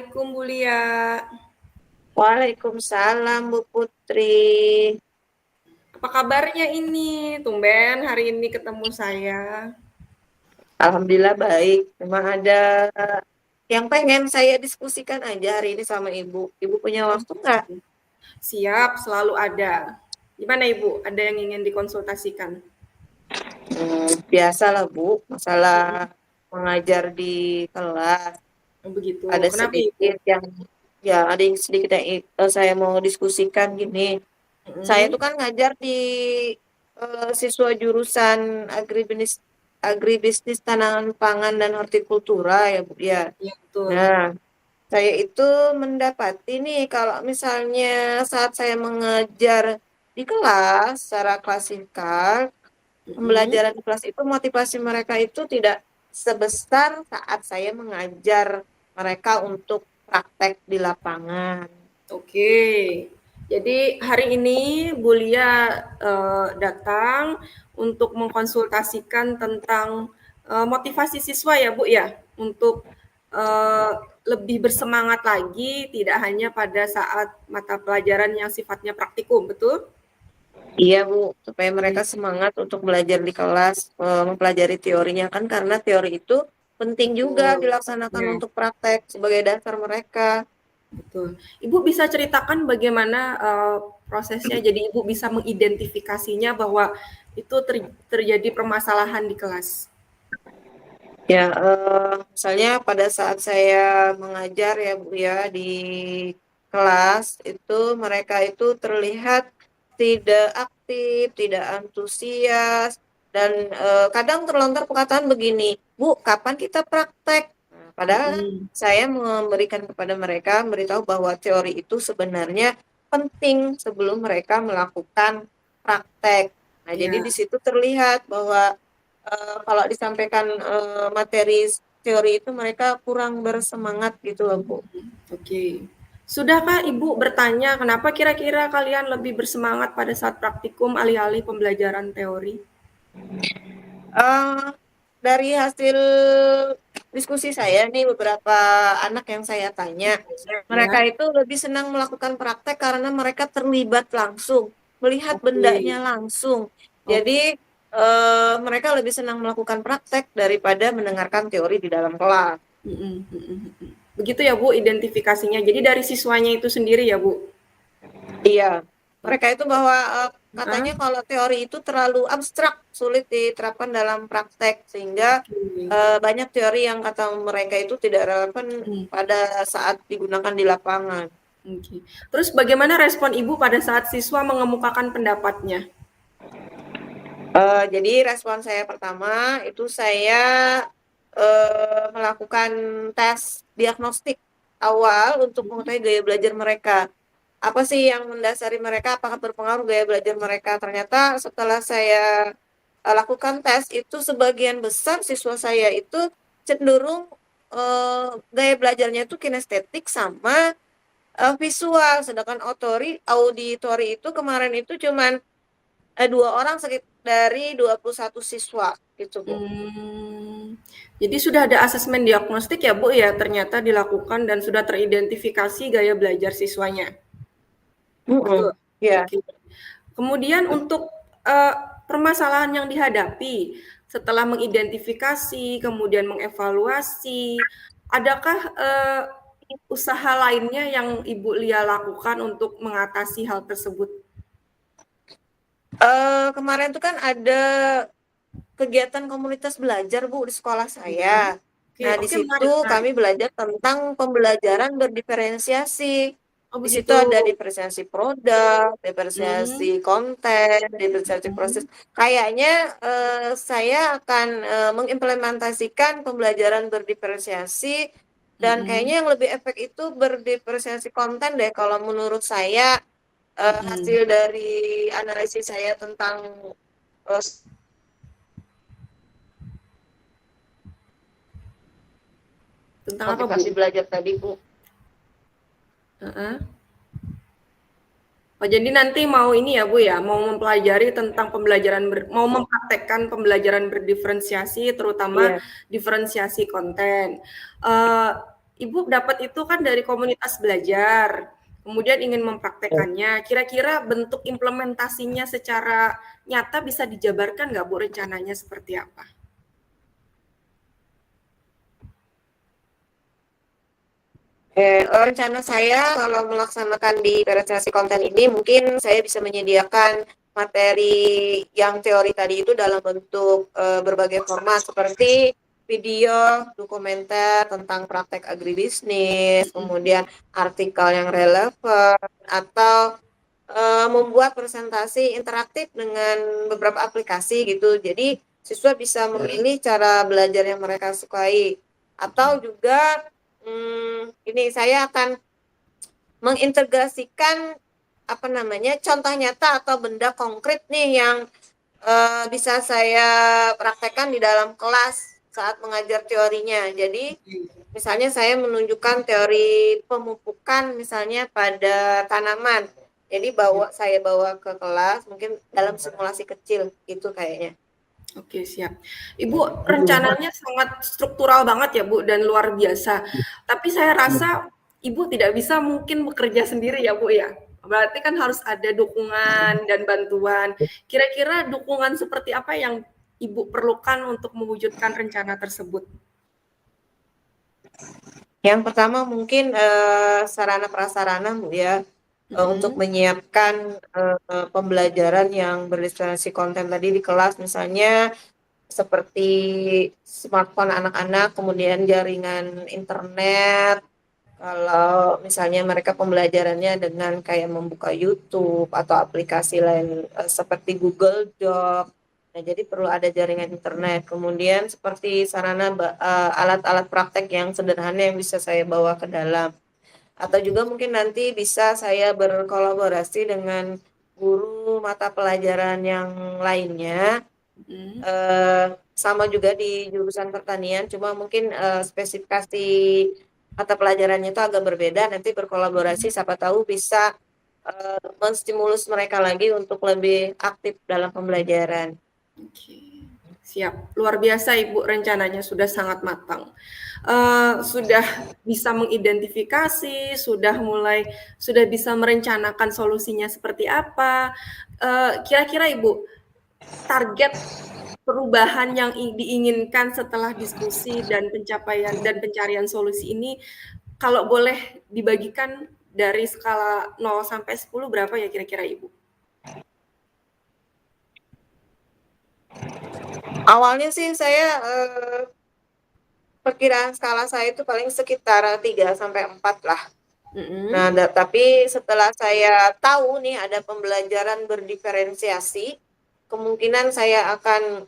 Assalamualaikum Bu Lia. Waalaikumsalam Bu Putri. Apa kabarnya ini? Tumben hari ini ketemu saya. Alhamdulillah baik. Cuma ada yang pengen saya diskusikan aja hari ini sama Ibu. Ibu punya Oh, waktu nggak? siap, selalu ada. Gimana Ibu? Ada yang ingin dikonsultasikan? Biasalah Bu, masalah mengajar di kelas. Oh, begitu. Ada Kenapa Ibu? sedikit yang ada yang sedikit yang saya mau diskusikan gini. Saya Mm-mm. tuh kan ngajar di siswa jurusan agribisnis tanaman pangan dan hortikultura ya Bu ya. Iya, betul. Nah, saya itu mendapati nih kalau misalnya saat saya mengajar di kelas secara klasikal, Mm-mm. pembelajaran di kelas itu motivasi mereka itu tidak sebesar saat saya mengajar mereka untuk praktek di lapangan. Oke. Jadi hari ini Bu Lia datang untuk mengkonsultasikan tentang motivasi siswa ya Bu ya, untuk eh, lebih bersemangat lagi, tidak hanya pada saat mata pelajaran yang sifatnya praktikum, betul? Iya Bu, supaya mereka Hmm, semangat untuk belajar di kelas, mempelajari teorinya kan karena teori itu penting juga betul. dilaksanakan Ya, untuk praktek sebagai dasar mereka. betul. Ibu bisa ceritakan bagaimana prosesnya, jadi Ibu bisa mengidentifikasinya bahwa itu terjadi permasalahan di kelas. Ya, misalnya pada saat saya mengajar ya Bu ya di kelas itu mereka itu terlihat tidak aktif, tidak antusias, dan kadang terlontar perkataan begini, Bu, kapan kita praktek? Nah, padahal Mhm, saya memberikan kepada mereka, memberitahu bahwa teori itu sebenarnya penting sebelum mereka melakukan praktek. Nah, jadi iya, di situ terlihat bahwa kalau disampaikan materi teori itu mereka kurang bersemangat gitu loh Bu. oke. Sudahkah Ibu bertanya kenapa kira-kira kalian lebih bersemangat pada saat praktikum alih-alih pembelajaran teori? Eh, dari hasil diskusi saya nih beberapa anak yang saya tanya, mereka Ya, itu lebih senang melakukan praktek karena mereka terlibat langsung, melihat oke, bendanya langsung. Jadi oke. mereka lebih senang melakukan praktek daripada mendengarkan teori di dalam kelas. Mhm, mhm, mhm. Begitu ya Bu identifikasinya. Jadi dari siswanya itu sendiri ya Bu? Iya, mereka Oke. itu bahwa Ah, katanya kalau teori itu terlalu abstrak, sulit diterapkan dalam praktek, sehingga oke. banyak teori yang kata mereka itu tidak relevan Hmm, pada saat digunakan di lapangan. oke. Terus bagaimana respon Ibu pada saat siswa mengemukakan pendapatnya? Jadi respon saya pertama itu saya melakukan tes diagnostik awal untuk mengetahui gaya belajar mereka. Apa sih yang mendasari mereka? Apakah berpengaruh gaya belajar mereka? Ternyata setelah saya lakukan tes itu sebagian besar siswa saya itu cenderung gaya belajarnya itu kinestetik sama visual, sedangkan auditori itu kemarin itu cuman dua orang sekitar dari 21 siswa gitu Bu. Jadi sudah ada asesmen diagnostik ya Bu ya, ternyata dilakukan dan sudah teridentifikasi gaya belajar siswanya. Betul. Mm-mm. Ya. Oke. Kemudian untuk permasalahan yang dihadapi setelah mengidentifikasi, kemudian mengevaluasi, adakah usaha lainnya yang Ibu Lia lakukan untuk mengatasi hal tersebut? Kemarin tuh kan ada kegiatan komunitas belajar Bu di sekolah saya. Ya. Oke, Nah, di oke, situ menarik, menarik. kami belajar tentang pembelajaran berdiferensiasi. Oh Di situ begitu. ada diferensiasi produk, diferensiasi Hmm, konten, diferensiasi proses. hmm, Kayaknya saya akan mengimplementasikan pembelajaran berdiferensiasi dan kayaknya hmm, yang lebih efek itu berdiferensiasi konten deh kalau menurut saya hmm. hasil dari analisis saya tentang eh, Tentang apa Bu? motivasi belajar tadi Bu. Heeh. Oh, jadi nanti mau ini ya Bu ya, mau mempelajari tentang mau mempraktekkan pembelajaran berdiferensiasi, terutama Iya. diferensiasi konten. Eh, Ibu dapat itu kan dari komunitas belajar, kemudian ingin mempraktekannya. Kira-kira bentuk implementasinya secara nyata bisa dijabarkan nggak Bu rencananya seperti apa? Rencana saya kalau melaksanakan di verifikasi konten ini mungkin saya bisa menyediakan materi yang teori tadi itu dalam bentuk berbagai format seperti video, dokumenter tentang praktek agribisnis, kemudian artikel yang relevan, atau membuat presentasi interaktif dengan beberapa aplikasi gitu. Jadi siswa bisa memilih cara belajar yang mereka sukai. Atau juga ini saya akan mengintegrasikan apa namanya contoh nyata atau benda konkret nih yang bisa saya praktekkan di dalam kelas saat mengajar teorinya. Jadi misalnya saya menunjukkan teori pemupukan misalnya pada tanaman. Jadi saya bawa ke kelas mungkin dalam simulasi kecil gitu kayaknya. Oke, siap. Ibu rencananya sangat struktural banget ya, Bu, dan luar biasa. Tapi saya rasa Ibu tidak bisa mungkin bekerja sendiri ya, Bu, ya? Berarti kan harus ada dukungan dan bantuan. Kira-kira dukungan seperti apa yang Ibu perlukan untuk mewujudkan rencana tersebut? Yang pertama mungkin sarana prasarana Bu ya, untuk menyiapkan pembelajaran yang berdestinasi konten tadi di kelas misalnya seperti smartphone anak-anak, kemudian jaringan internet. Kalau misalnya mereka pembelajarannya dengan kayak membuka YouTube atau aplikasi lain seperti Google Doc. Nah, jadi perlu ada jaringan internet. Kemudian seperti sarana alat-alat praktek yang sederhana yang bisa saya bawa ke dalam. Atau juga mungkin nanti bisa saya berkolaborasi dengan guru mata pelajaran yang lainnya. Sama juga di jurusan pertanian, cuma mungkin spesifikasi mata pelajarannya itu agak berbeda. Nanti berkolaborasi, siapa tahu bisa menstimulus mereka lagi untuk lebih aktif dalam pembelajaran. Oke, siap. Luar biasa Ibu rencananya sudah sangat matang. Sudah bisa mengidentifikasi, sudah bisa merencanakan solusinya seperti apa. Kira-kira Ibu, target perubahan yang diinginkan setelah diskusi dan pencapaian dan pencarian solusi ini, kalau boleh dibagikan dari skala 0 sampai 10 berapa ya kira-kira Ibu? Awalnya sih saya perkiraan skala saya itu paling sekitar 3 sampai 4 lah. Nah, tapi setelah saya tahu nih ada pembelajaran berdiferensiasi, kemungkinan saya akan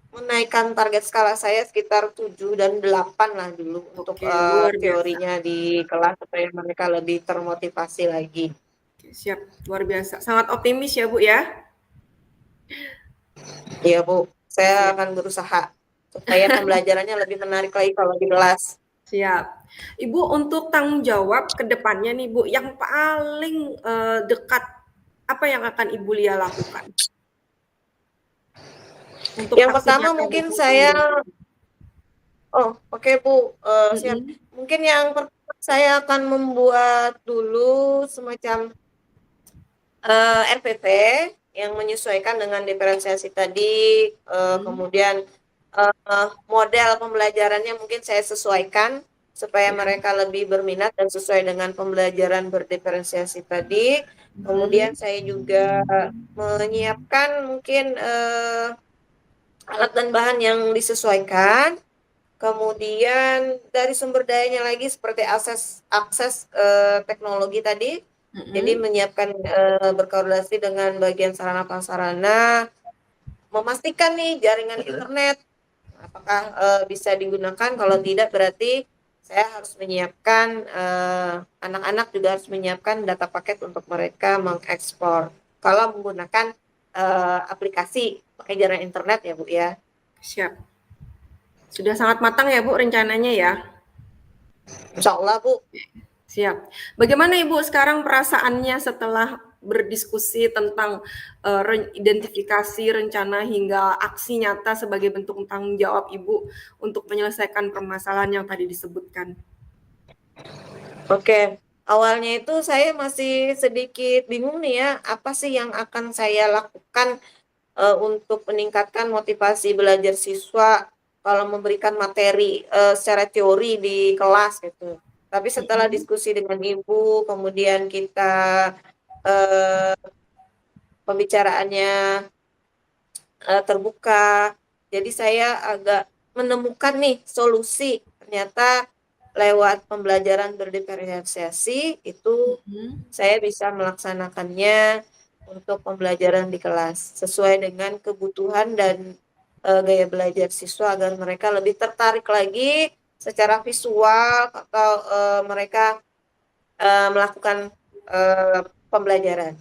menaikkan target skala saya sekitar 7 dan 8 lah dulu untuk Oke, luar biasa. teorinya di kelas supaya mereka lebih termotivasi lagi. Oke, siap, luar biasa. Sangat optimis ya, Bu ya? Iya, Bu. Saya Siap. akan berusaha supaya pembelajarannya lebih menarik lagi kalau di kelas. Siap. Ibu untuk tanggung jawab ke depannya nih, Bu, yang paling dekat apa yang akan Ibu Lia lakukan? Untuk Yang aksi pertama nyata mungkin Ibu saya, sendiri. oke Bu, siap. Mungkin yang pertama saya akan membuat dulu semacam RPP yang menyesuaikan dengan diferensiasi tadi, kemudian model pembelajarannya mungkin saya sesuaikan supaya Ya. mereka lebih berminat dan sesuai dengan pembelajaran berdiferensiasi tadi. Kemudian saya juga menyiapkan mungkin alat dan bahan yang disesuaikan. Kemudian dari sumber dayanya lagi seperti akses teknologi tadi. Jadi menyiapkan berkoordinasi dengan bagian sarana prasarana, memastikan nih jaringan internet apakah bisa digunakan. Kalau tidak berarti saya harus menyiapkan anak-anak juga harus menyiapkan data paket untuk mereka mengekspor. Kalau menggunakan aplikasi pakai jaringan internet ya Bu ya. Siap. Sudah sangat matang ya, Bu, rencananya ya? Insya Allah Bu. Siap. Bagaimana Ibu sekarang perasaannya setelah berdiskusi tentang identifikasi, rencana hingga aksi nyata sebagai bentuk tanggung jawab Ibu untuk menyelesaikan permasalahan yang tadi disebutkan? Oke, awalnya itu saya masih sedikit bingung nih ya, apa sih yang akan saya lakukan untuk meningkatkan motivasi belajar siswa kalau memberikan materi secara teori di kelas gitu. Tapi setelah Mhm. diskusi dengan ibu, kemudian kita eh, pembicaraannya terbuka. Jadi saya agak menemukan nih solusi. Ternyata lewat pembelajaran berdiferensiasi itu Mhm. saya bisa melaksanakannya untuk pembelajaran di kelas sesuai dengan kebutuhan dan gaya belajar siswa agar mereka lebih tertarik lagi secara visual atau mereka melakukan pembelajaran.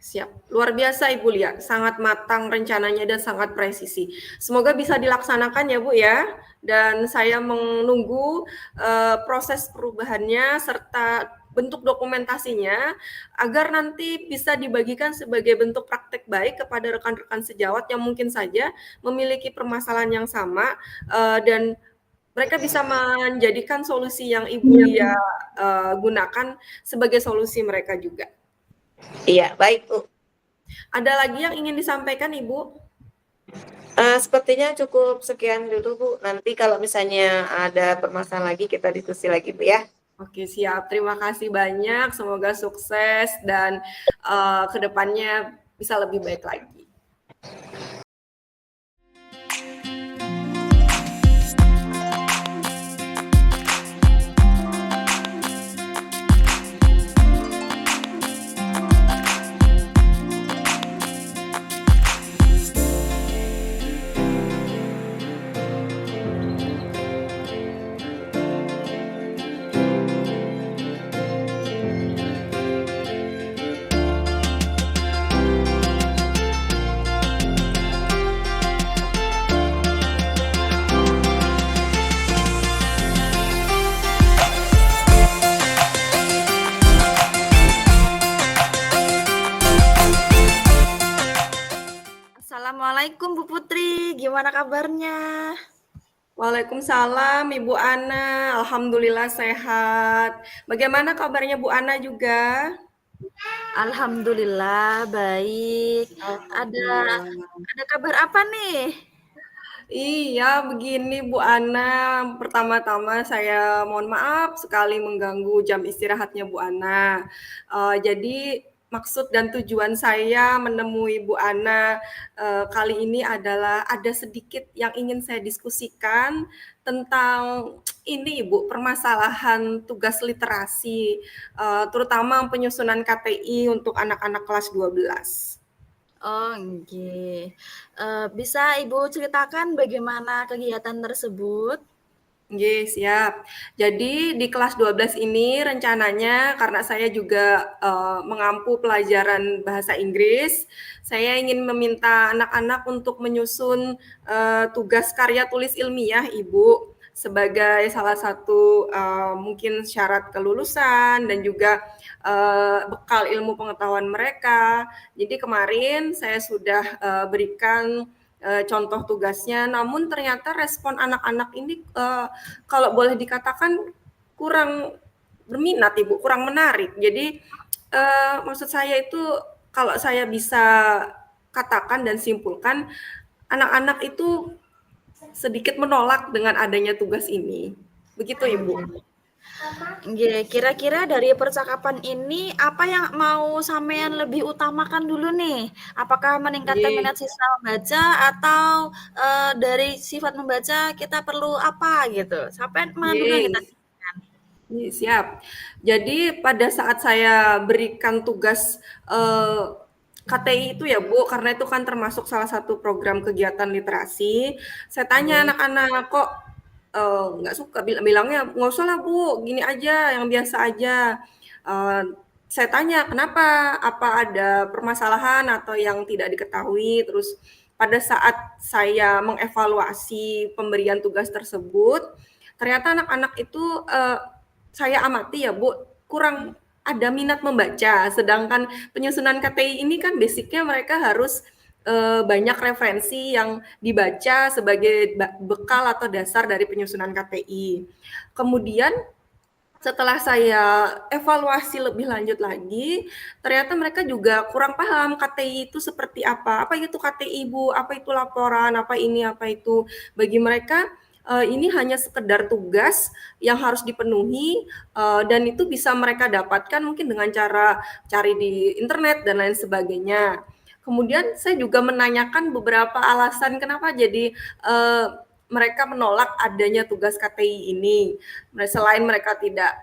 Siap. Luar biasa Ibu Lia, sangat matang rencananya dan sangat presisi. Semoga bisa dilaksanakan ya Bu ya. Dan saya menunggu proses perubahannya serta bentuk dokumentasinya agar nanti bisa dibagikan sebagai bentuk praktek baik kepada rekan-rekan sejawat yang mungkin saja memiliki permasalahan yang sama dan mereka bisa menjadikan solusi yang Ibu Lia gunakan sebagai solusi mereka juga. Iya, baik Bu. Ada lagi yang ingin disampaikan, Ibu? Sepertinya cukup sekian dulu, Bu. Nanti kalau misalnya ada permasalahan lagi, kita diskusi lagi, Bu ya. Oke, siap. Terima kasih banyak. Semoga sukses dan ke depannya bisa lebih baik lagi. Assalamualaikum Bu Putri, gimana kabarnya? Waalaikumsalam, Ibu Ana. Alhamdulillah sehat. Bagaimana kabarnya Bu Ana juga? Alhamdulillah baik. Ada Alhamdulillah. ada kabar apa nih? Iya, begini Bu Ana. Pertama-tama saya mohon maaf sekali mengganggu jam istirahatnya Bu Ana. Jadi maksud dan tujuan saya menemui Bu Ana kali ini adalah ada sedikit yang ingin saya diskusikan tentang ini Ibu, permasalahan tugas literasi, terutama penyusunan KTI untuk anak-anak kelas 12. Oh, nggih. Bisa Ibu ceritakan bagaimana kegiatan tersebut? Nggih, siap. Jadi di kelas 12 ini rencananya karena saya juga mengampu pelajaran bahasa Inggris, saya ingin meminta anak-anak untuk menyusun tugas karya tulis ilmiah, Ibu, sebagai salah satu mungkin syarat kelulusan dan juga bekal ilmu pengetahuan mereka. Jadi kemarin saya sudah berikan contoh tugasnya, namun ternyata respon anak-anak ini kalau boleh dikatakan kurang berminat Ibu, kurang menarik. Jadi maksud saya itu kalau saya bisa katakan dan simpulkan, anak-anak itu sedikit menolak dengan adanya tugas ini. Begitu Ibu. Nggih, kira-kira dari percakapan ini apa yang mau sampean lebih utamakan dulu nih? Apakah meningkatkan Nggih, minat siswa membaca atau, dari sifat membaca kita perlu apa gitu? Sampean mana dulu yang kita nggih. Siap. Jadi pada saat saya berikan tugas KTI itu ya Bu, karena itu kan termasuk salah satu program kegiatan literasi. Saya tanya Mhm. anak-anak kok nggak suka bilangnya nggak usah lah Bu, gini aja yang biasa aja. Eh, saya tanya kenapa, apa ada permasalahan atau yang tidak diketahui. Terus pada saat saya mengevaluasi pemberian tugas tersebut, ternyata anak-anak itu saya amati ya Bu, kurang ada minat membaca. Sedangkan penyusunan KTI ini kan basicnya mereka harus banyak referensi yang dibaca sebagai bekal atau dasar dari penyusunan KTI. Kemudian setelah saya evaluasi lebih lanjut lagi, ternyata mereka juga kurang paham KTI itu seperti apa. Apa itu KTI, Bu? Apa itu laporan? Apa ini, apa itu? Bagi mereka, ini hanya sekedar tugas yang harus dipenuhi, dan itu bisa mereka dapatkan mungkin dengan cara cari di internet dan lain sebagainya. Kemudian saya juga menanyakan beberapa alasan kenapa jadi, mereka menolak adanya tugas KTI ini. Selain mereka tidak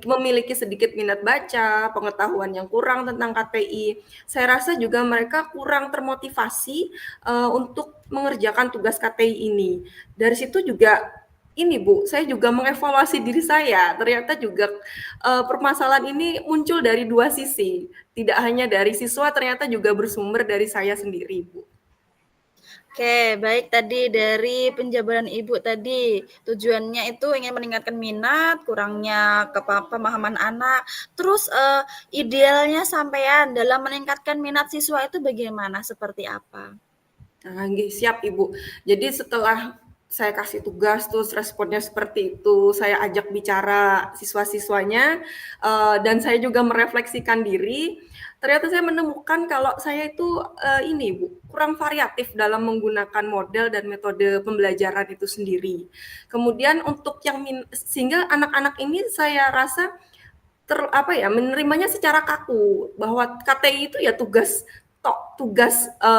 memiliki sedikit minat baca, pengetahuan yang kurang tentang KTI, saya rasa juga mereka kurang termotivasi untuk mengerjakan tugas KTI ini. Dari situ juga ini Bu, saya juga mengevaluasi diri saya. Ternyata juga permasalahan ini muncul dari dua sisi, tidak hanya dari siswa, ternyata juga bersumber dari saya sendiri, Bu. Oke, baik tadi dari penjabaran Ibu tadi, tujuannya itu ingin meningkatkan minat, kurangnya pemahaman anak. Terus idealnya sampean dalam meningkatkan minat siswa itu bagaimana? Seperti apa? Nah, siap Ibu. Jadi setelah saya kasih tugas terus responnya seperti itu, saya ajak bicara siswa-siswanya, dan saya juga merefleksikan diri. Ternyata saya menemukan kalau saya itu ini Bu, kurang variatif dalam menggunakan model dan metode pembelajaran itu sendiri. Kemudian untuk yang sehingga anak-anak ini saya rasa menerimanya secara kaku bahwa KTI itu ya tugas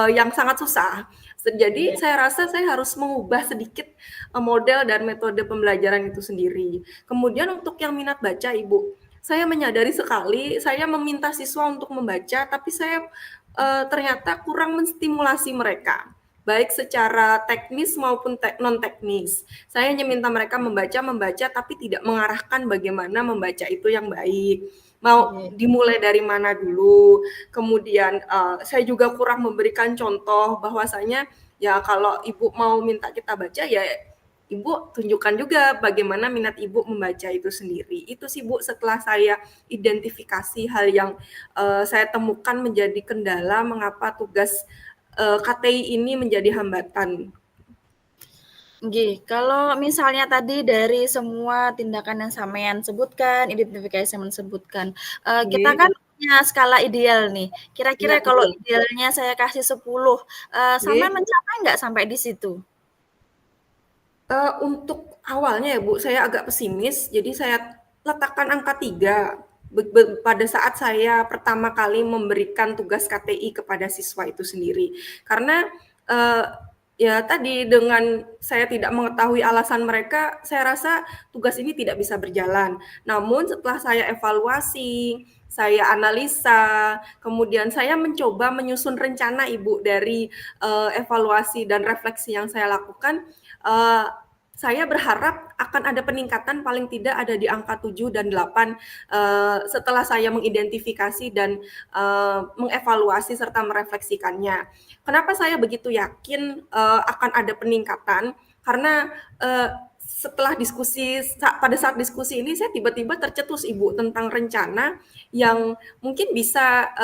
yang sangat susah. Jadi saya rasa saya harus mengubah sedikit model dan metode pembelajaran itu sendiri. Kemudian untuk yang minat baca, Ibu, saya menyadari sekali saya meminta siswa untuk membaca, tapi saya ternyata kurang menstimulasi mereka, baik secara teknis maupun non teknis. Saya hanya minta mereka membaca, tapi tidak mengarahkan bagaimana membaca itu yang baik. Mau dimulai dari mana dulu, kemudian saya juga kurang memberikan contoh bahwasanya ya kalau Ibu mau minta kita baca ya Ibu tunjukkan juga bagaimana minat Ibu membaca itu sendiri. Itu sih Bu setelah saya identifikasi hal yang saya temukan menjadi kendala mengapa tugas KTI ini menjadi hambatan. Kalau misalnya tadi dari semua tindakan yang sampean sebutkan, identifikasi yang sebutkan, kita kan punya skala ideal nih. Kira-kira Iya, kalau betul. idealnya saya kasih 10, sampean mencapai nggak sampai di situ? Untuk awalnya ya Bu, saya agak pesimis, jadi saya letakkan angka 3 pada saat saya pertama kali memberikan tugas KTI kepada siswa itu sendiri. Karena ya tadi dengan saya tidak mengetahui alasan mereka, saya rasa tugas ini tidak bisa berjalan. Namun setelah saya evaluasi, saya analisa, kemudian saya mencoba menyusun rencana Ibu dari evaluasi dan refleksi yang saya lakukan. Saya berharap akan ada peningkatan paling tidak ada di angka 7 dan 8 setelah saya mengidentifikasi dan mengevaluasi serta merefleksikannya. Kenapa saya begitu yakin akan ada peningkatan? Karena setelah pada saat diskusi ini saya tiba-tiba tercetus Ibu tentang rencana yang mungkin bisa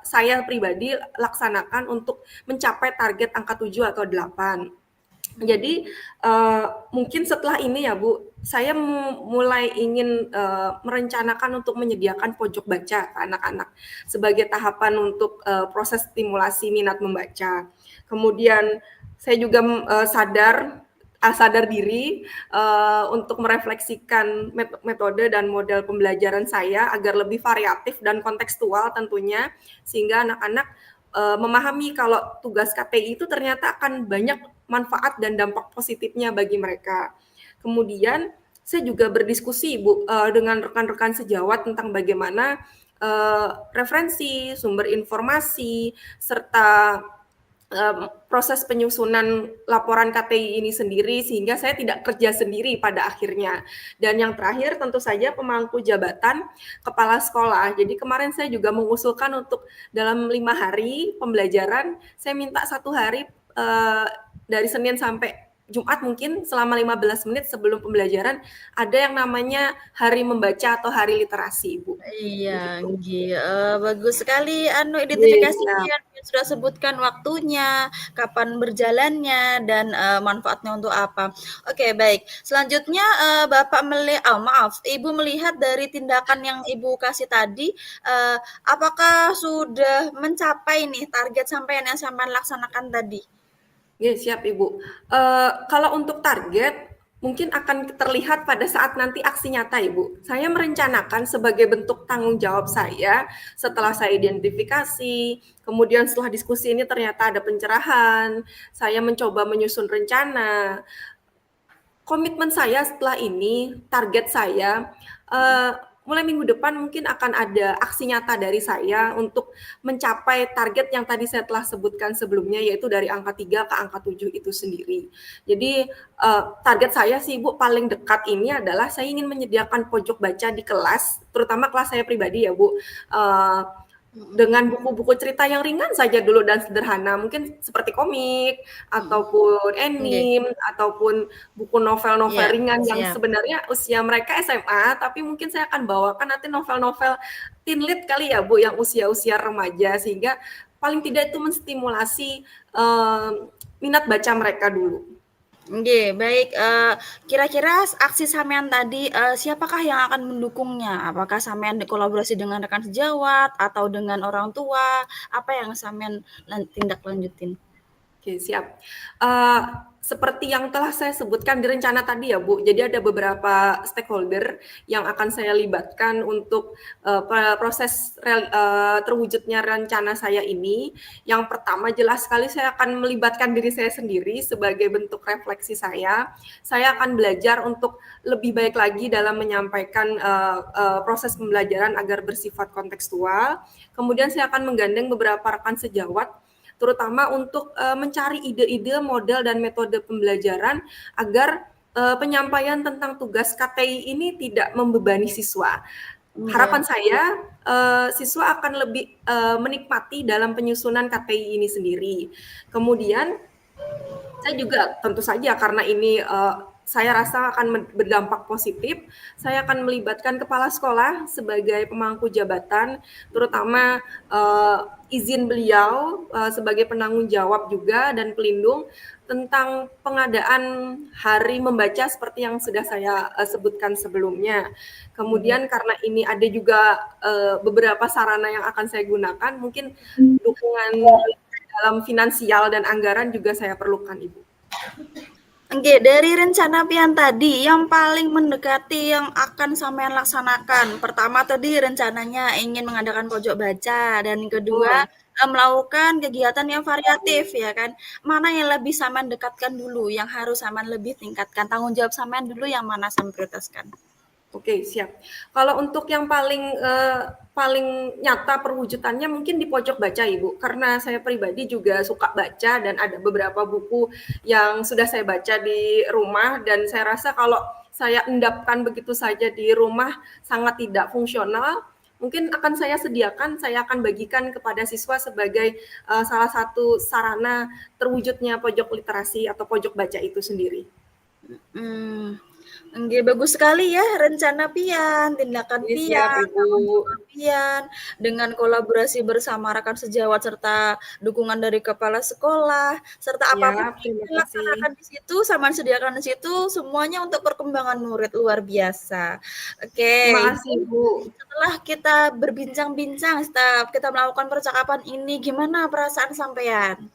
saya pribadi laksanakan untuk mencapai target angka 7 atau 8. Jadi mungkin setelah ini ya Bu, saya mulai ingin merencanakan untuk menyediakan pojok baca ke anak-anak sebagai tahapan untuk proses stimulasi minat membaca. Kemudian saya juga sadar diri untuk merefleksikan metode dan model pembelajaran saya agar lebih variatif dan kontekstual tentunya, sehingga anak-anak memahami kalau tugas KTI itu ternyata akan banyak manfaat dan dampak positifnya bagi mereka. Kemudian saya juga berdiskusi Bu dengan rekan-rekan sejawat tentang bagaimana referensi, sumber informasi, serta proses penyusunan laporan KTI ini sendiri sehingga saya tidak kerja sendiri pada akhirnya. Dan yang terakhir tentu saja pemangku jabatan kepala sekolah. Jadi kemarin saya juga mengusulkan untuk dalam 5 hari pembelajaran, saya minta 1 hari dari Senin sampai Jumat mungkin selama 15 menit sebelum pembelajaran ada yang namanya hari membaca atau hari literasi, Ibu. Iya, nggih, bagus sekali Nggih, siap. identifikasinya yang sudah sebutkan waktunya, kapan berjalannya, dan, manfaatnya untuk apa. Oke, baik. Selanjutnya, maaf, Ibu melihat dari tindakan yang Ibu kasih tadi, apakah sudah mencapai nih target sampean yang sampean laksanakan tadi? Iya, siap Ibu. Kalau untuk target, mungkin akan terlihat pada saat nanti aksi nyata Ibu. Saya merencanakan sebagai bentuk tanggung jawab saya, setelah saya identifikasi, kemudian setelah diskusi ini ternyata ada pencerahan, saya mencoba menyusun rencana. Komitmen saya setelah ini, target saya, mulai minggu depan mungkin akan ada aksi nyata dari saya untuk mencapai target yang tadi saya telah sebutkan sebelumnya, yaitu dari angka 3 ke angka 7 itu sendiri. Jadi, target saya sih Bu, paling dekat ini adalah saya ingin menyediakan pojok baca di kelas, terutama kelas saya pribadi ya Bu, dengan buku-buku cerita yang ringan saja dulu dan sederhana, mungkin seperti komik, ataupun Nggih, anime, ataupun buku novel-novel iya, ringan yang siap. sebenarnya usia mereka SMA, tapi mungkin saya akan bawakan nanti novel-novel teen lead kali ya Bu, yang usia-usia remaja, sehingga paling tidak itu menstimulasi minat baca mereka dulu. Nggih, baik, kira-kira aksi sampean tadi, siapakah yang akan mendukungnya? Apakah sampean kolaborasi dengan rekan sejawat atau dengan orang tua? Apa yang sampean tindak lanjutin? Oke, siap. Seperti yang telah saya sebutkan di rencana tadi ya, Bu. Jadi ada beberapa stakeholder yang akan saya libatkan untuk proses terwujudnya rencana saya ini. Yang pertama jelas sekali saya akan melibatkan diri saya sendiri sebagai bentuk refleksi saya. Saya akan belajar untuk lebih baik lagi dalam menyampaikan proses pembelajaran agar bersifat kontekstual. Kemudian saya akan menggandeng beberapa rekan sejawat terutama untuk mencari ide-ide, model, dan metode pembelajaran agar penyampaian tentang tugas KTI ini tidak membebani siswa. Iya. Harapan saya siswa akan lebih menikmati dalam penyusunan KTI ini sendiri. Kemudian saya juga tentu saja karena ini saya rasa akan berdampak positif, saya akan melibatkan kepala sekolah sebagai pemangku jabatan, terutama izin beliau sebagai penanggung jawab juga dan pelindung tentang pengadaan hari membaca seperti yang sudah saya sebutkan sebelumnya. Kemudian karena ini ada juga beberapa sarana yang akan saya gunakan, mungkin dukungan dalam finansial dan anggaran juga saya perlukan, Ibu. Oke, dari rencana pian tadi, yang paling mendekati yang akan sampean laksanakan, pertama tadi rencananya ingin mengadakan pojok baca, dan kedua Betul. melakukan kegiatan yang variatif, ya kan? Mana yang lebih sampean dekatkan dulu, yang harus sampean lebih tingkatkan, tanggung jawab sampean dulu yang mana sampean prioritaskan? Oke, siap. Kalau untuk yang paling nyata perwujudannya mungkin di pojok baca, Ibu. Karena saya pribadi juga suka baca dan ada beberapa buku yang sudah saya baca di rumah dan saya rasa kalau saya endapkan begitu saja di rumah sangat tidak fungsional. Mungkin akan saya sediakan, saya akan bagikan kepada siswa sebagai salah satu sarana terwujudnya pojok literasi atau pojok baca itu sendiri. Nggih, bagus sekali ya rencana pian, tindakan Ini siap, pian, Ibu. tanggung jawab pian, dengan kolaborasi bersama rekan sejawat serta dukungan dari kepala sekolah, serta apapun Siap, yang terima dilaksanakan kasih. di situ, sampean sediakan di situ, semuanya untuk perkembangan murid, luar biasa. Terima Oke, kasih, Bu. setelah kita berbincang-bincang, setelah kita melakukan percakapan ini, gimana perasaan sampean?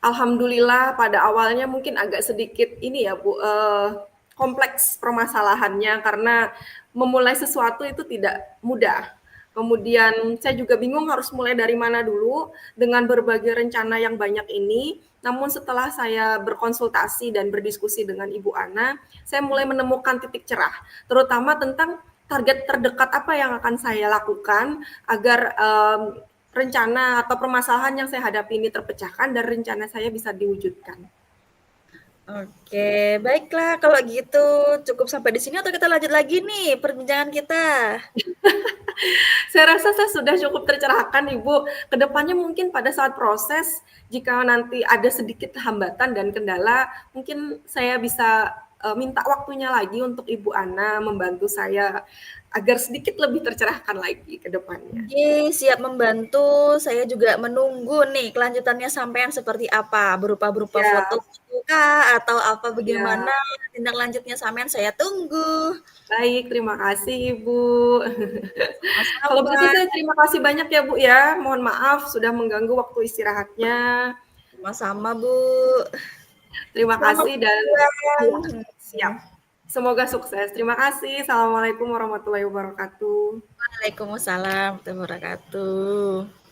Alhamdulillah pada awalnya mungkin agak sedikit ini ya Bu, kompleks permasalahannya karena memulai sesuatu itu tidak mudah. Kemudian saya juga bingung harus mulai dari mana dulu dengan berbagai rencana yang banyak ini. Namun setelah saya berkonsultasi dan berdiskusi dengan Ibu Ana, saya mulai menemukan titik cerah, terutama tentang target terdekat apa yang akan saya lakukan agar rencana atau permasalahan yang saya hadapi ini terpecahkan dan rencana saya bisa diwujudkan. Oke, baiklah kalau gitu cukup sampai di sini atau kita lanjut lagi nih perbincangan kita? Saya rasa saya sudah cukup tercerahkan, Ibu. Kedepannya mungkin pada saat proses, jika nanti ada sedikit hambatan dan kendala, mungkin saya bisa minta waktunya lagi untuk Ibu Ana membantu saya agar sedikit lebih tercerahkan lagi ke depannya. Oke, siap membantu. Saya juga menunggu nih kelanjutannya sampean seperti apa, berupa foto Ya, kah atau apa ya. bagaimana tindak lanjutnya sampean saya tunggu. Baik, terima kasih Ibu. Kalau begitu Sama-sama. saya terima kasih banyak ya Bu ya. Mohon maaf sudah mengganggu waktu istirahatnya. Sama-sama, Bu. Terima Selamat kasih dan berjuang. iya, siap. Semoga sukses. Terima kasih. Assalamualaikum warahmatullahi wabarakatuh. Waalaikumsalam warahmatullahi wabarakatuh.